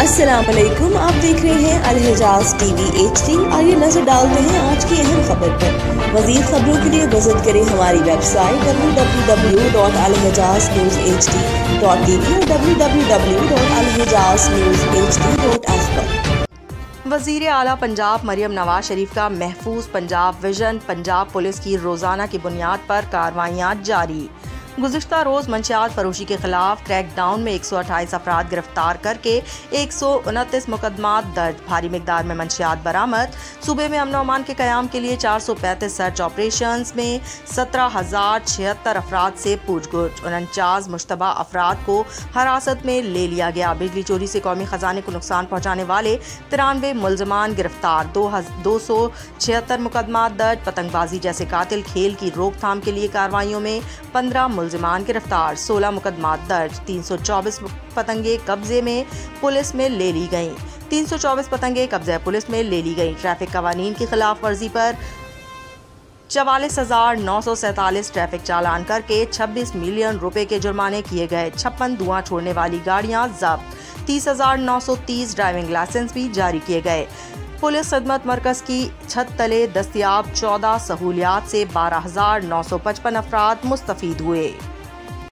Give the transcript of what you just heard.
अस्सलाम वालेकुम, आप देख रहे हैं अल-हिजाज टीवी HD। आइए नजर डालते हैं आज की अहम खबर पर। मज़ीद खबरों के लिए विजिट करें हमारी वेबसाइट www.alhijaznewshd.tv और www.alhijaznewshd.app पर। वज़ीर आला पंजाब मरियम नवाज शरीफ का महफूज पंजाब विजन पंजाब पुलिस की रोज़ाना की बुनियाद पर कार्रवाइयाँ जारी। गुज़िश्ता रोज़ मंशियात फरोशी के खिलाफ क्रैकडाउन में 128 अफराद गिरफ्तार करके 129 मुकदमात दर्ज। भारी मिकदार में मंशियात बरामद। सूबे में अमन अमान के क़याम के लिए 435 सर्च ऑपरेशंस में 17,076 अफराद से पूछगछ। 49 मुश्तबा अफराद को हिरासत में ले लिया गया। बिजली चोरी से कौमी ख़जाने को नुकसान पहुँचाने वाले 93 मुलजमान गिरफ्तार। 276 मुकदमात दर्ज। पतंगबाजी जैसे कातिल खेल की रोकथाम के लिए कार्रवाइयों में 15 मुलजमान गिरफ्तार। 16 मुकदमात दर्ज। 324 पतंगे कब्जे में पुलिस में ले ली गईं। 324 पतंगे कब्जे पुलिस में ले ली गईं। ट्रैफिक कवानीन की खिलाफ वर्जी पर 44,947 ट्रैफिक चालान करके 26 मिलियन रुपए के जुर्माने किए गए। 56 धुआं छोड़ने वाली गाड़ियां जब्त। 30,930 ड्राइविंग लाइसेंस भी जारी किए गए। पुलिस खिदमत मरकज़ की छत तले दस्तियाब 14 सहूलियात से 12,955 अफराद मुस्तफ़ीद हुए।